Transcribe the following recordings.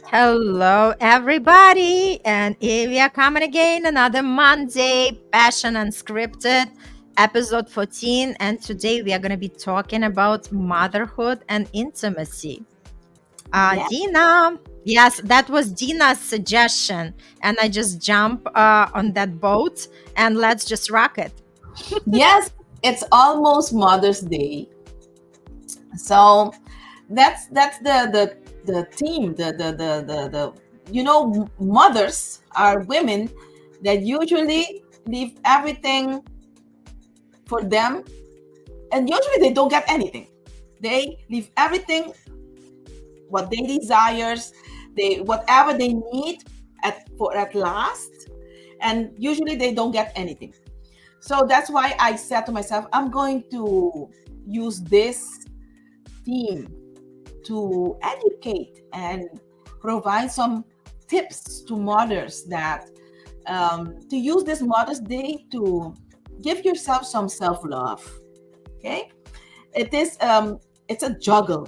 Hello, everybody, and here we are coming again another Monday, Passion Unscripted, episode 14. And today we are going to be talking about motherhood and intimacy. Yeah. Dina, yes, that was Dina's suggestion, and I just jump on that boat and let's just rock it. Yes, it's almost Mother's Day. So that's the theme. Mothers are women that usually leave everything for them, and usually they don't get anything. They leave everything what they desires, they whatever they need at last, and usually they don't get anything. So that's why I said to myself, I'm going to use this theme to educate and provide some tips to mothers that to use this Mother's Day to give yourself some self-love. Okay, it is it's a juggle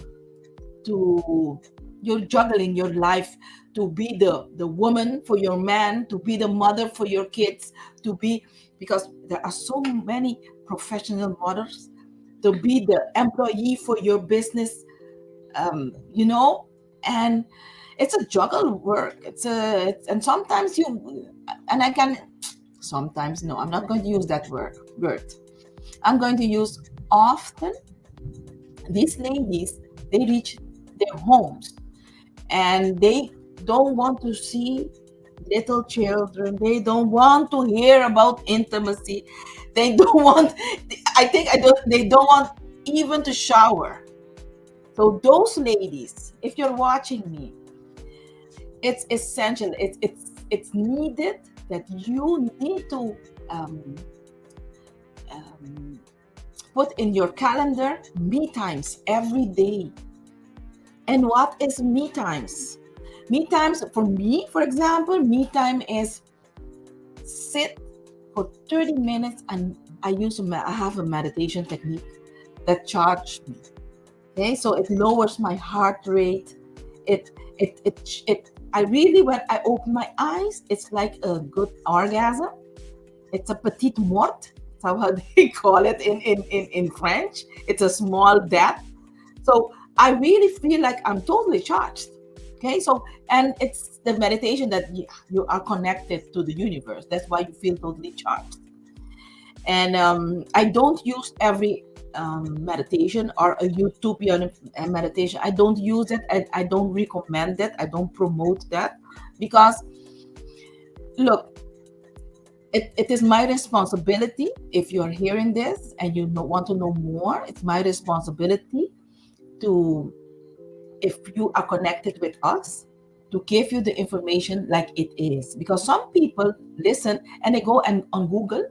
to you're juggling your life to be the woman for your man, to be the mother for your kids, to be because there are so many professional mothers, to be the employee for your business, you know, and it's a juggle work. And sometimes you and I can sometimes no, I'm not going to use that word. I'm going to use often. These ladies, they reach their homes and they don't want to see little children. They don't want to hear about intimacy. They don't want, they don't want even to shower. So those ladies, if you're watching me, it's essential. It's needed that you need to um, put in your calendar me times every day. And what is me times? Me times for me, for example, me time is sit for 30 minutes and I have a meditation technique that charges me. Okay, so it lowers my heart rate. I really, when I open my eyes, it's like a good orgasm. It's a petite mort. That's how they call it in French. It's a small death. So I really feel like I'm totally charged. Okay, so and it's the meditation that you are connected to the universe. That's why you feel totally charged. And I don't use every meditation or a utopian meditation. I don't use it. I don't recommend it. I don't promote that because look, it is my responsibility. If you're hearing this and you want to know more, it's my responsibility to, if you are connected with us, to give you the information like it is. Because some people listen and they go on Google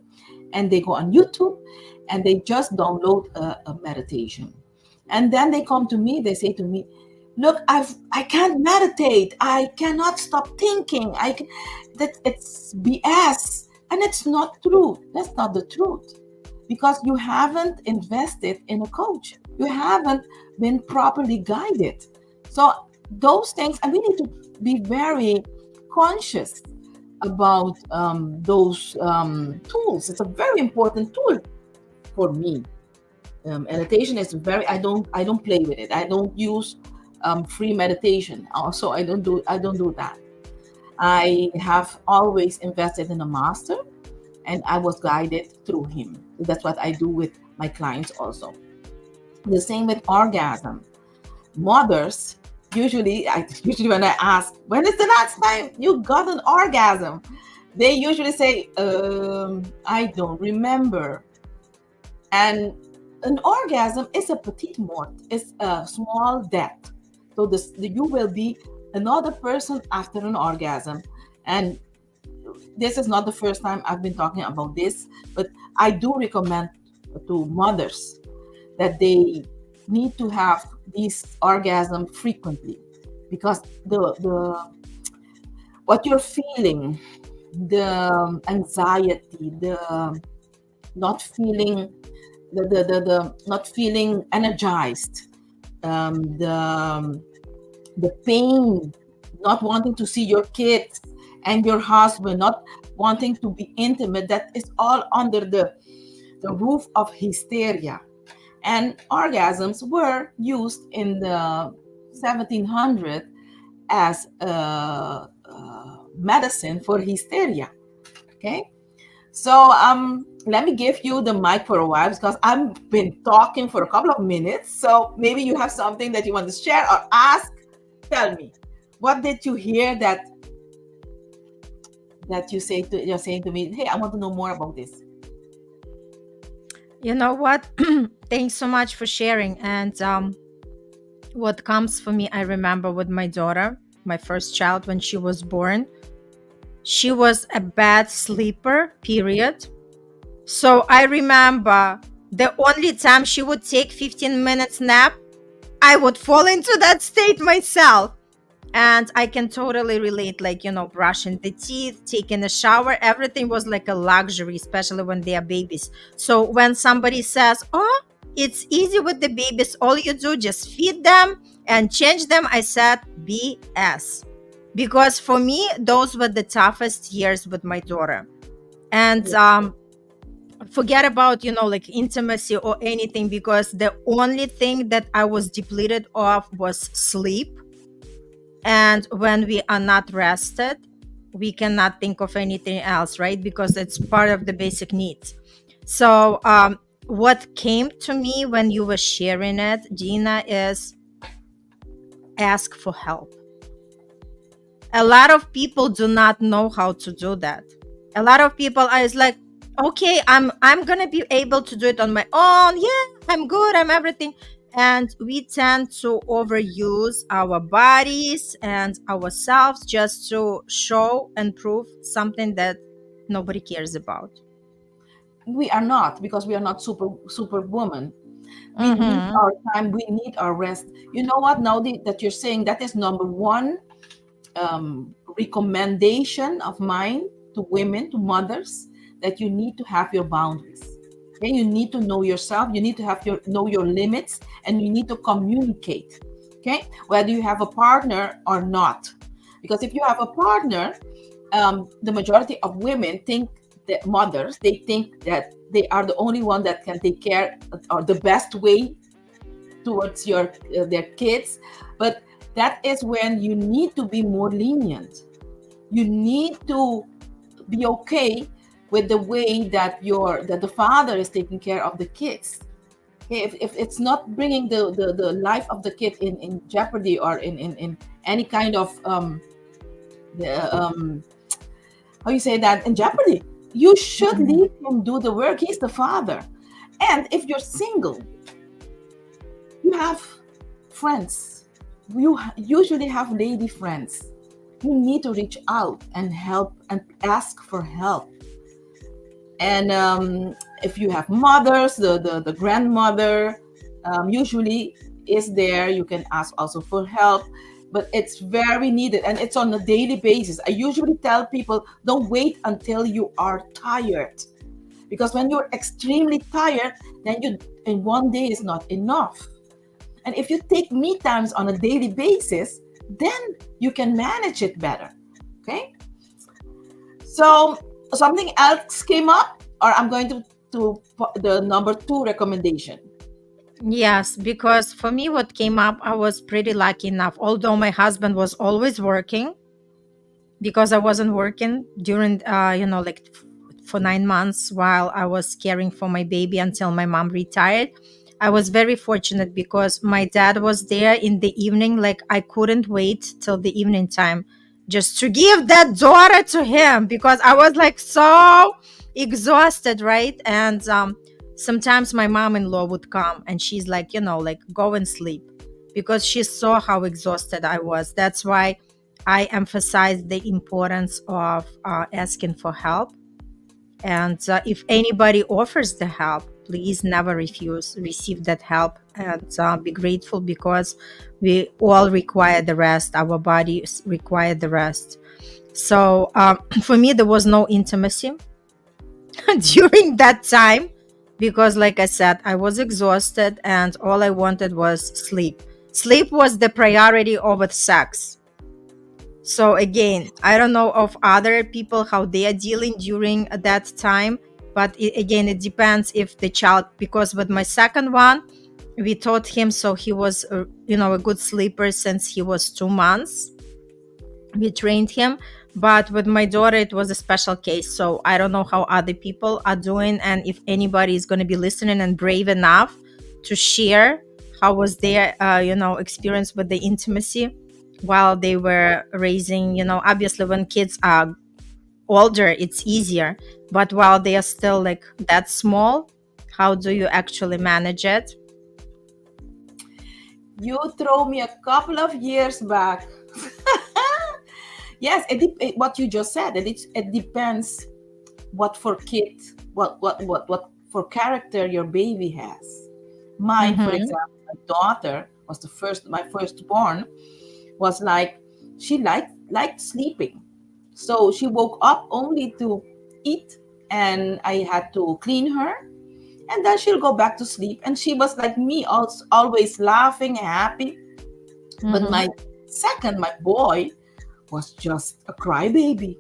and they go on YouTube and they just download a meditation. And then they come to me, they say to me, look, I can't meditate. I cannot stop thinking. That it's BS. And it's not true. That's not the truth. Because you haven't invested in a coach. You haven't been properly guided. So those things, and we need to be very conscious about those tools. It's a very important tool for me. Meditation is very. I don't play with it. I don't use free meditation. Also, I don't do that. I have always invested in a master, and I was guided through him. That's what I do with my clients also. The same with orgasm. Mothers usually when I ask, when is the last time you got an orgasm? They usually say, I don't remember. And an orgasm is a petite mort, it's a small death. So you will be another person after an orgasm. And this is not the first time I've been talking about this, but I do recommend to mothers that they need to have these orgasm frequently, because the what you're feeling, the anxiety, the not feeling the not feeling energized, the pain not wanting to see your kids and your husband, not wanting to be intimate. That is all under the roof of hysteria. And orgasms were used in the 1700 as medicine for hysteria. Okay, so let me give you the mic for a while because I've been talking for a couple of minutes. So maybe you have something that you want to share or ask. Tell me, what did you hear that you're saying to me? Hey, I want to know more about this. You know what? Thanks so much for sharing. And what comes for me, I remember with my daughter, my first child, when she was born, she was a bad sleeper, period. So I remember the only time she would take 15 minutes nap, I would fall into that state myself. And I can totally relate, like, brushing the teeth, taking a shower, everything was like a luxury, especially when they are babies. So when somebody says, oh, it's easy with the babies, all you do, just feed them and change them, I said, BS. Because for me, those were the toughest years with my daughter. And forget about, like intimacy or anything, because the only thing that I was depleted of was sleep. And when we are not rested, we cannot think of anything else, right? Because it's part of the basic needs. So what came to me when you were sharing it, Dina, is ask for help. A lot of people do not know how to do that. A lot of people are like, okay, I'm gonna be able to do it on my own. Yeah, I'm good, I'm everything. And we tend to overuse our bodies and ourselves just to show and prove something that nobody cares about. We are not, because we are not superwoman. We need Mm-hmm. our time. We need our rest. You know what? Now that you're saying, that is number one recommendation of mine to women, to mothers, that you need to have your boundaries. Okay, you need to know yourself. You need to know your limits, and you need to communicate. Okay, whether you have a partner or not, because if you have a partner, the majority of women think that mothers, they think that they are the only one that can take care, or the best way towards their kids. But that is when you need to be more lenient. You need to be okay with the way that the father is taking care of the kids. Okay, if it's not bringing the life of the kid in jeopardy, or in any kind of how you say that, in jeopardy, you should leave him do the work. He's the father. And if you're single, you have friends. You usually have lady friends. You need to reach out and help and ask for help. And if you have mothers, the grandmother usually is there. You can ask also for help, but it's very needed, and it's on a daily basis. I usually tell people, don't wait until you are tired, because when you're extremely tired, then in one day is not enough. And if you take me times on a daily basis, then you can manage it better. Okay, so something else came up, or I'm going to the number 2 recommendation. Yes, because for me, what came up, I was pretty lucky enough. Although my husband was always working, because I wasn't working during, for 9 months while I was caring for my baby until my mom retired. I was very fortunate because my dad was there in the evening. Like, I couldn't wait till the evening time just to give that daughter to him, because I was like so exhausted, right? And sometimes my mom-in-law would come and she's like, like, go and sleep, because she saw how exhausted I was. That's why I emphasize the importance of asking for help. And if anybody offers the help, please never refuse. Receive that help and be grateful, because we all require the rest. Our bodies require the rest. So for me, there was no intimacy during that time, because, like I said, I was exhausted and all I wanted was sleep. Sleep was the priority over sex. So again, I don't know of other people how they are dealing during that time, but again, it depends if the child. Because with my second one, we taught him, so he was, a good sleeper since he was 2 months. We trained him, but with my daughter, it was a special case. So I don't know how other people are doing, and if anybody is going to be listening and brave enough to share how was their, experience with the intimacy while they were raising. Obviously when kids are older it's easier, but while they are still like that small, how do you actually manage it? You throw me a couple of years back. Yes, what you just said, it depends what for kid, what for character your baby has. Mine, for Mm-hmm. example, my daughter was my firstborn, was like, she liked sleeping. So she woke up only to eat, and I had to clean her, and then she'll go back to sleep. And she was like me, also always laughing, happy. But Mm-hmm. my boy, was just a crybaby.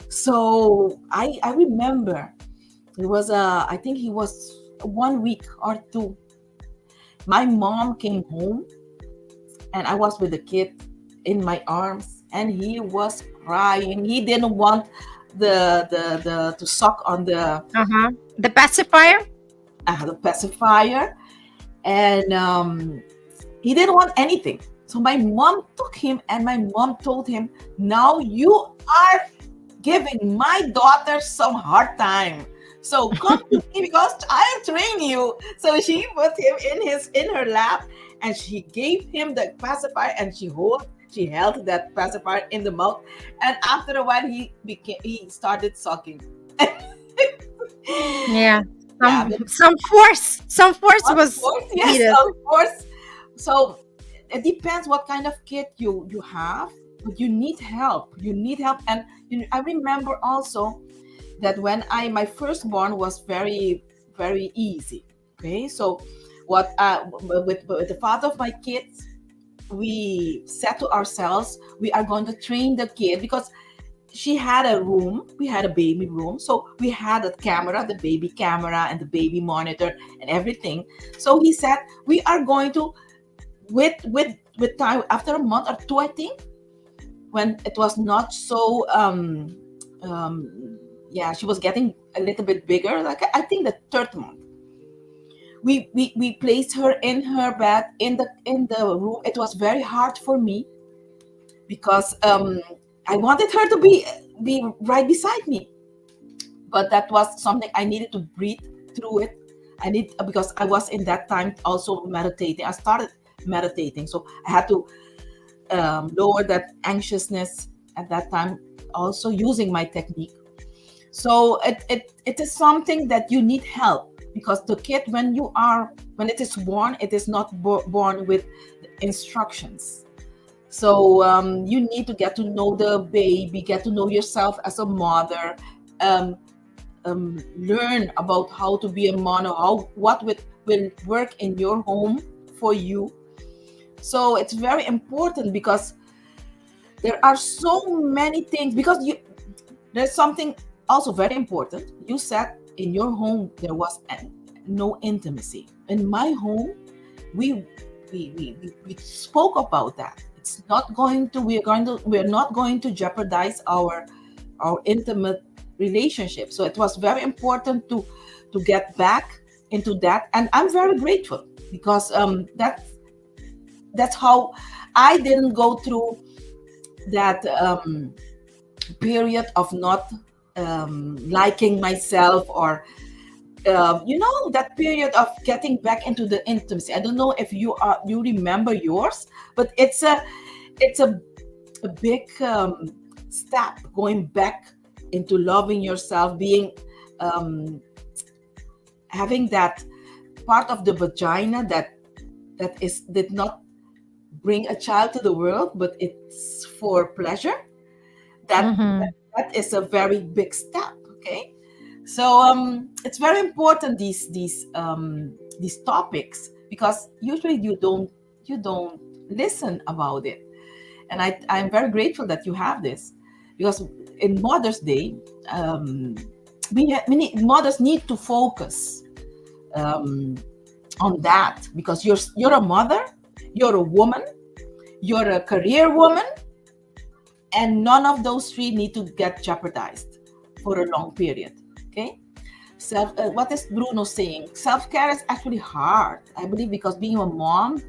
So I remember it was I think he was 1 week or two. My mom came home, and I was with the kid in my arms, and he was crying. He didn't want the to suck on Uh-huh. The pacifier. the pacifier, and he didn't want anything. So my mom took him, and my mom told him, "Now you are giving my daughter some hard time. So come to me because I'll train you." So she put him in her lap, and she gave him the pacifier, and she held that pacifier in the mouth, and after a while he started sucking. Yeah. Yeah, Some force of was course, yes, needed. of course. So it depends what kind of kid you have, but you need help. You need help, and I remember also that when my firstborn was very very easy. Okay, so what with the father of my kids, we said to ourselves, we are going to train the kid, because she had a room, we had a baby room, so we had a camera, the baby camera and the baby monitor and everything. So he said, we are going to, with time, after a month or two, I think, when it was not so yeah, she was getting a little bit bigger, like I think the third month, we placed her in her bed in the room. It was very hard for me, because I wanted her to be right beside me, but that was something I needed to breathe through it. Because I was in that time also meditating. I started meditating, so I had to lower that anxiousness at that time, also using my technique. So it is something that you need help, because the kid, when it is born, it is not born with instructions. So you need to get to know the baby, get to know yourself as a mother, um, learn about how to be a mom, what will work in your home for you. So it's very important, because there are so many things. Because there's something also very important. You said in your home there was no intimacy. In my home, we we spoke about that. It's not going to we're not going to jeopardize our intimate relationship. So it was very important to get back into that, and I'm very grateful, because that's how I didn't go through that period of not liking myself, or that period of getting back into the intimacy. I don't know if you remember yours, but it's a big step, going back into loving yourself, being um, having that part of the vagina that did not bring a child to the world, but it's for pleasure. that Mm-hmm. that is a very big step. Okay, so it's very important, these topics, because usually you don't listen about it. And I'm very grateful that you have this, because in Mother's Day, um, mothers need to focus um, on that, because you're a mother, you're a woman, you're a career woman, and none of those three need to get jeopardized for a long period. Okay. What is Bruno saying? Self-care is actually hard, I believe, because being a mom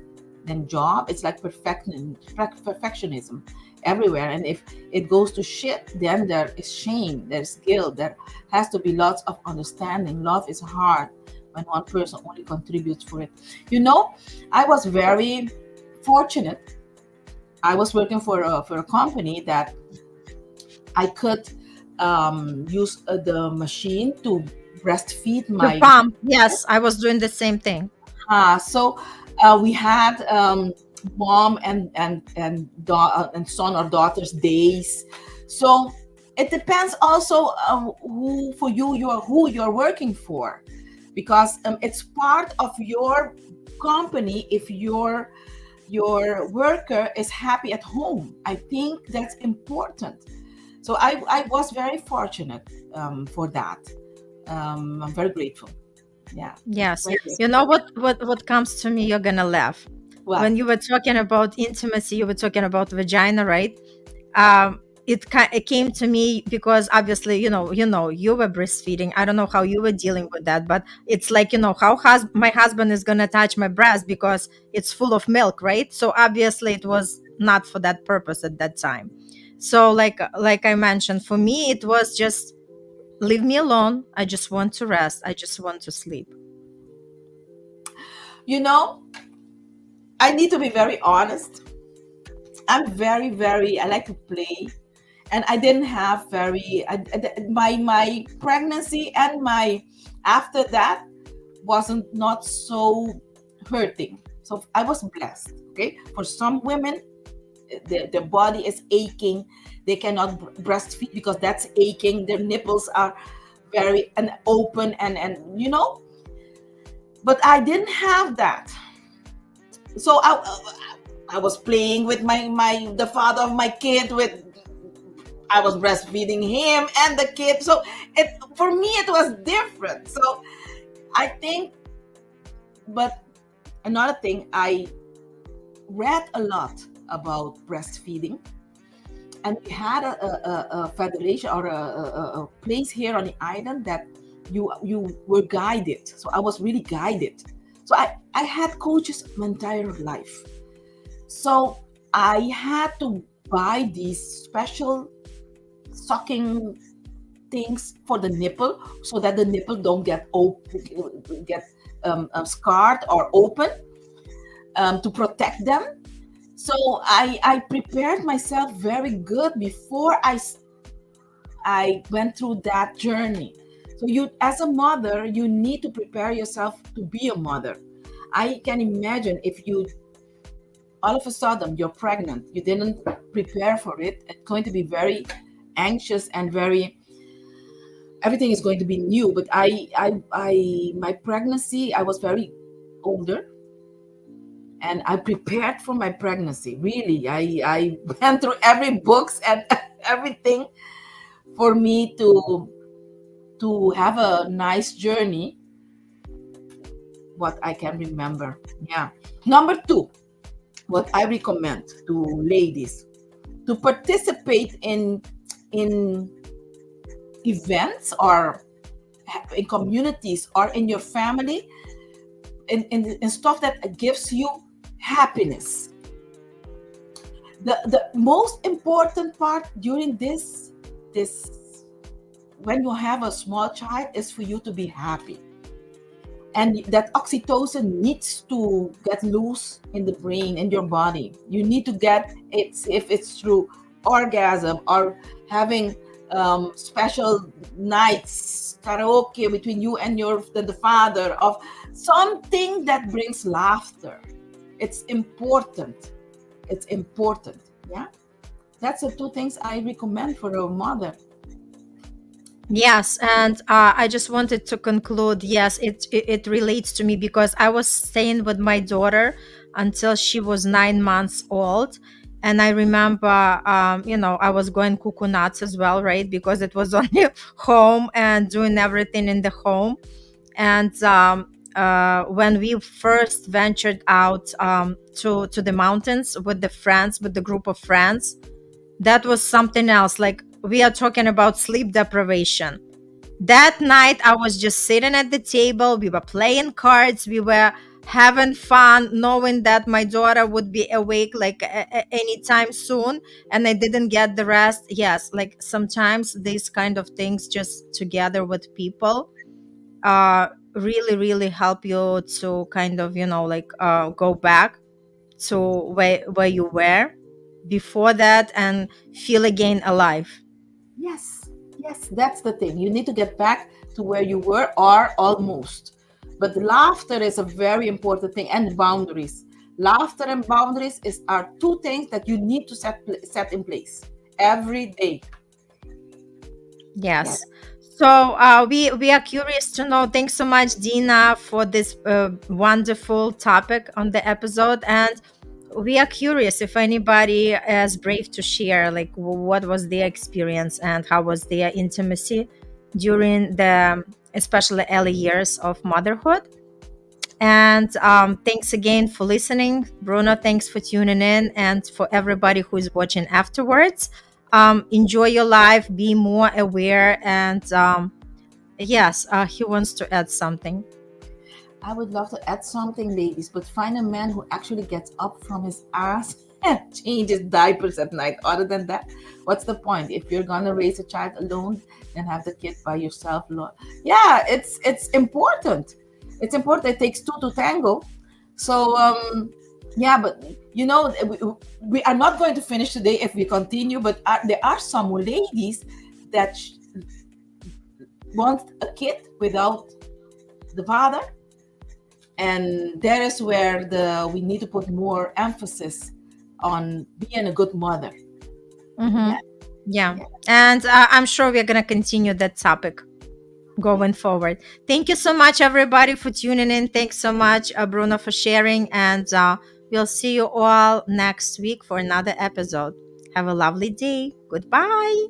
and job, it's like perfectionism everywhere. And if it goes to shit, then there is shame, there's guilt, there has to be lots of understanding. Love is hard when one person only contributes for it. I was very fortunate. I was working for a company that I could use the machine to breastfeed To my. pump. Yes, I was doing the same thing. So we had mom and son or daughter's days. So it depends also who you're working for, because it's part of your company. If your worker is happy at home, I think that's important. So I was very fortunate for that. I'm very grateful. Yeah. Yes. Very grateful. You know what comes to me, you're gonna laugh. What? When you were talking about intimacy, you were talking about vagina, right? It came to me because obviously, you were breastfeeding. I don't know how you were dealing with that, but it's like, how my husband is gonna touch my breast because it's full of milk, right? So obviously it was not for that purpose at that time. So like I mentioned, for me it was just leave me alone. I just want to rest. I just want to sleep. You know, I need to be very honest. I'm very, very, I like to play. And I didn't have my pregnancy and my after that wasn't not so hurting. So I was blessed. Okay. For some women, their body is aching. They cannot breastfeed because that's aching. Their nipples are very open and. But I didn't have that. So I was playing with the father of my kid. I was breastfeeding him and the kid. So for me it was different. So I think, but another thing, I read a lot about breastfeeding, and we had a federation or a place here on the island that you were guided. So I was really guided. So I had coaches my entire life. So I had to buy these special sucking things for the nipple, so that the nipple don't get scarred or open, to protect them. So I prepared myself very good before I went through that journey. So as a mother, you need to prepare yourself to be a mother. I can imagine if you all of a sudden you're pregnant, you didn't prepare for it, it's going to be very anxious and everything is going to be new. But my pregnancy, I was very older, and I prepared for my pregnancy. Really, I went through every books and everything for me to have a nice journey. What I can remember. Yeah. Number 2, what I recommend to ladies, to participate in events or in communities or in your family, in stuff that gives you happiness. The most important part during this when you have a small child is for you to be happy, and that oxytocin needs to get loose in the brain and your body. You need to get it, if it's through orgasm or having special nights karaoke between you and the father, of something that brings laughter. It's important. Yeah, that's the 2 things I recommend for a mother. Yes, and I just wanted to conclude. Yes, it relates to me because I was staying with my daughter until she was 9 months old, And I remember, I was going cuckoo nuts as well, right? Because it was only home and doing everything in the home. And when we first ventured out to the mountains with the group of friends, that was something else. Like, we are talking about sleep deprivation. That night, I was just sitting at the table. We were playing cards. We were having fun, knowing that my daughter would be awake like anytime soon, and I didn't get the rest. Yes, like sometimes these kind of things, just together with people, really, really help you to kind of, go back to where you were before that and feel again alive. Yes, yes, that's the thing. You need to get back to where you were or almost. But laughter is a very important thing, and boundaries. Laughter and boundaries are two things that you need to set in place every day. Yes. Yes. So we are curious to know. Thanks so much, Dina, for this wonderful topic on the episode. And we are curious if anybody is brave to share, like, what was their experience and how was their intimacy during the especially early years of motherhood. And thanks again for listening. Bruno, thanks for tuning in. And for everybody who is watching afterwards, enjoy your life, be more aware. And yes, he wants to add something. I would love to add something, ladies, but find a man who actually gets up from his ass and changes diapers at night. Other than that, what's the point? If you're gonna raise a child alone, then have the kid by yourself. Yeah, it's important. It's important. It takes two to tango. So yeah, but we are not going to finish today if we continue. But there are some ladies that want a kid without the father, and that is where we need to put more emphasis on being a good mother. Mm-hmm. Yeah. Yeah. Yeah. And I'm sure we're going to continue that topic going forward. Thank you so much, everybody, for tuning in. Thanks so much, Bruno, for sharing. And we'll see you all next week for another episode. Have a lovely day. Goodbye.